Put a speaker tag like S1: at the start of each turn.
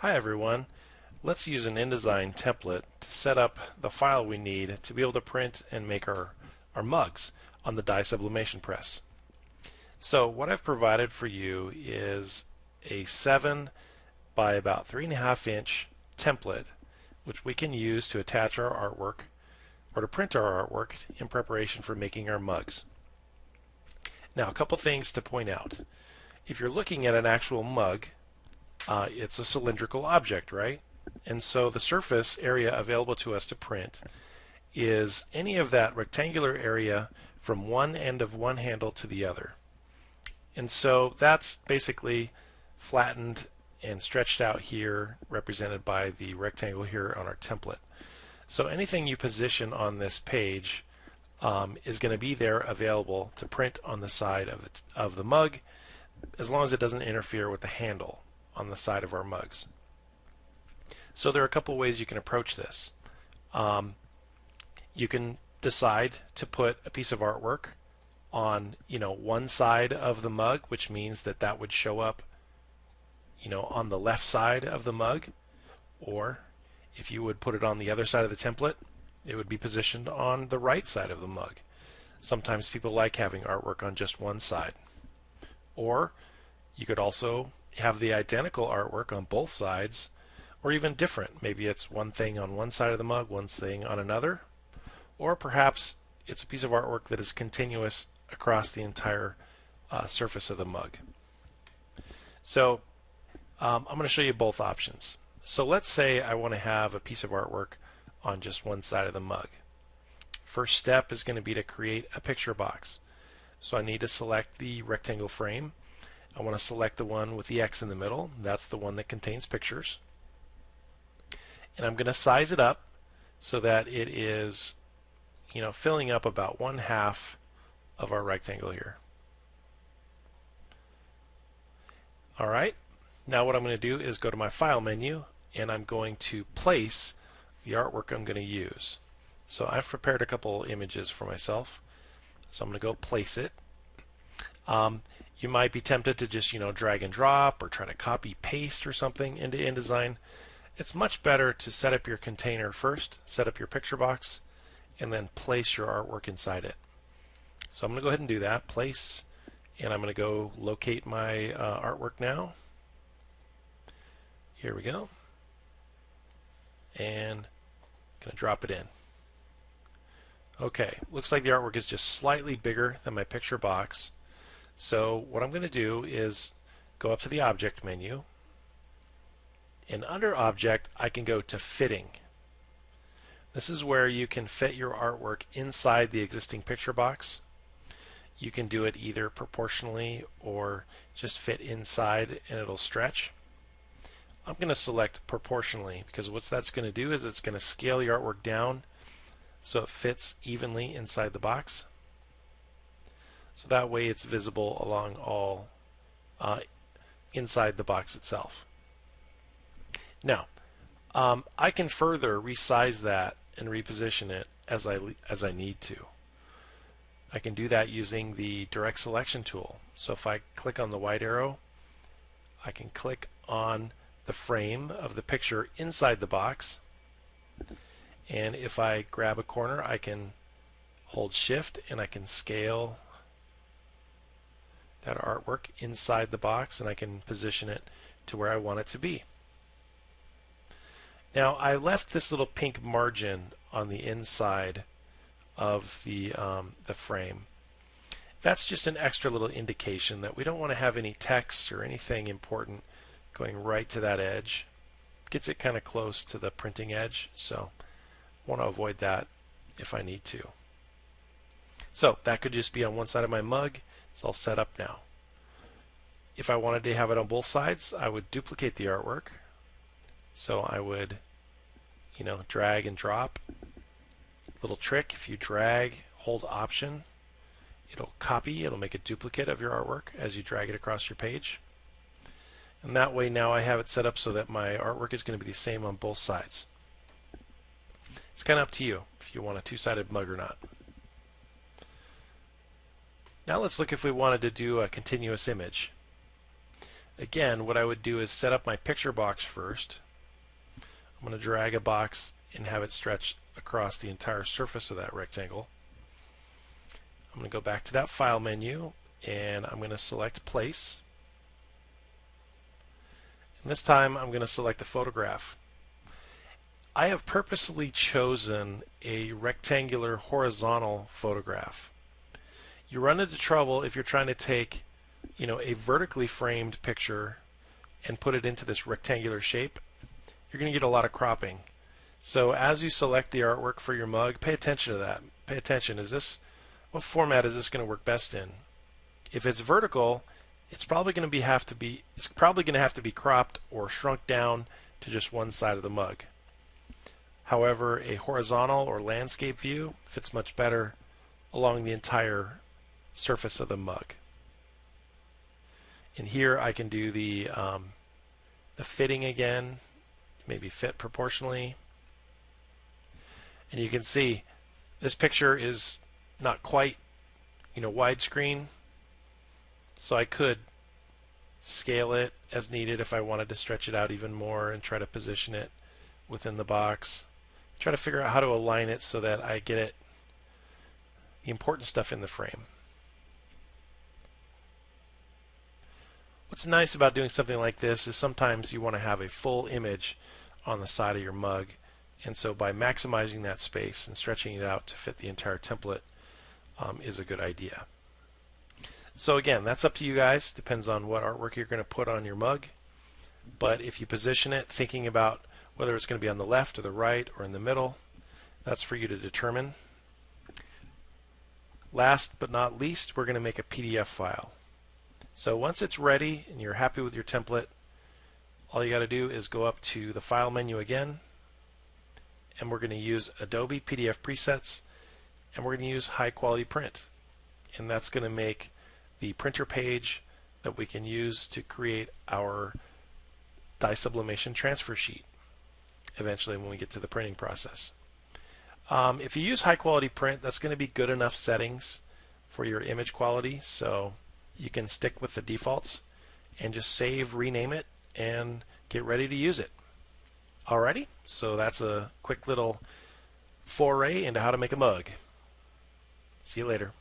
S1: Hi everyone. Let's use an InDesign template to set up the file we need to be able to print and make our mugs on the die sublimation press. So what I've provided for you is a 7 by about 3.5 inch template which we can use to attach our artwork or to print our artwork in preparation for making our mugs. Now, a couple things to point out. If you're looking at an actual mug, it's a cylindrical object, right? And so the surface area available to us to print is any of that rectangular area from one end of one handle to the other. And so that's basically flattened and stretched out here, represented by the rectangle here on our template. So anything you position on this page is going to be there available to print on the side of the mug, as long as it doesn't interfere with the handle on the side of our mugs. So there are a couple ways you can approach this. You can decide to put a piece of artwork on one side of the mug, which means that would show up on the left side of the mug, or if you would put it on the other side of the template, it would be positioned on the right side of the mug. Sometimes people like having artwork on just one side. Or you could also have the identical artwork on both sides, or even different. Maybe it's one thing on one side of the mug, one thing on another, or perhaps it's a piece of artwork that is continuous across the entire surface of the mug. So I'm going to show you both options. So let's say I want to have a piece of artwork on just one side of the mug. First step is going to be to create a picture box. So I need to select the rectangle frame. I want to select the one with the X in the middle. That's the one that contains pictures. And I'm going to size it up so that it is filling up about 1/2 of our rectangle here. Alright, now what I'm going to do is go to my File menu, and I'm going to place the artwork I'm going to use. So I've prepared a couple images for myself. So I'm going to go place it. You might be tempted to just drag and drop or try to copy paste or something into InDesign. It's much better to set up your container first, set up your picture box, and then place your artwork inside it. So I'm going to go ahead and do that, place, and I'm going to go locate my artwork now. Here we go. And I'm going to drop it in. Okay, looks like the artwork is just slightly bigger than my picture box. So what I'm going to do is go up to the Object menu, and under Object I can go to Fitting. This is where you can fit your artwork inside the existing picture box. You can do it either proportionally or just fit inside and it'll stretch. I'm going to select proportionally because what that's going to do is it's going to scale your artwork down so it fits evenly inside the box. So that way it's visible along all inside the box itself. Now, I can further resize that and reposition it as I need to. I can do that using the direct selection tool. So if I click on the white arrow, I can click on the frame of the picture inside the box, and if I grab a corner I can hold shift and I can scale that artwork inside the box and I can position it to where I want it to be. Now I left this little pink margin on the inside of the frame. That's just an extra little indication that we don't want to have any text or anything important going right to that edge. Gets it kind of close to the printing edge, so I want to avoid that if I need to. So that could just be on one side of my mug. It's all set up now. If I wanted to have it on both sides, I would duplicate the artwork. So I would drag and drop. Little trick, if you drag, hold Option, it'll copy, it'll make a duplicate of your artwork as you drag it across your page. And that way now I have it set up so that my artwork is going to be the same on both sides. It's kind of up to you if you want a two-sided mug or not. Now let's look if we wanted to do a continuous image. Again, what I would do is set up my picture box first. I'm going to drag a box and have it stretch across the entire surface of that rectangle. I'm going to go back to that file menu and I'm going to select place. And this time I'm going to select a photograph. I have purposely chosen a rectangular horizontal photograph. You run into trouble if you're trying to take, a vertically framed picture and put it into this rectangular shape. You're going to get a lot of cropping. So as you select the artwork for your mug, pay attention to that. Pay attention, what format is this going to work best in? If it's vertical, it's probably going to have to be cropped or shrunk down to just one side of the mug. However, a horizontal or landscape view fits much better along the entire surface of the mug. And here I can do the fitting again, maybe fit proportionally. And you can see this picture is not quite, widescreen. So I could scale it as needed if I wanted to stretch it out even more and try to position it within the box. Try to figure out how to align it so that I get the important stuff in the frame. What's nice about doing something like this is sometimes you want to have a full image on the side of your mug, and so by maximizing that space and stretching it out to fit the entire template is a good idea. So again, that's up to you guys. Depends on what artwork you're going to put on your mug. But if you position it thinking about whether it's going to be on the left or the right or in the middle, that's for you to determine. Last but not least, we're going to make a PDF file. So once it's ready and you're happy with your template, all you got to do is go up to the File menu again, and we're going to use Adobe PDF Presets, and we're going to use High Quality Print. And that's going to make the printer page that we can use to create our dye sublimation transfer sheet eventually when we get to the printing process. If you use high quality print, that's going to be good enough settings for your image quality, so you can stick with the defaults and just save, rename it, and get ready to use it. Alrighty, so that's a quick little foray into how to make a mug. See you later.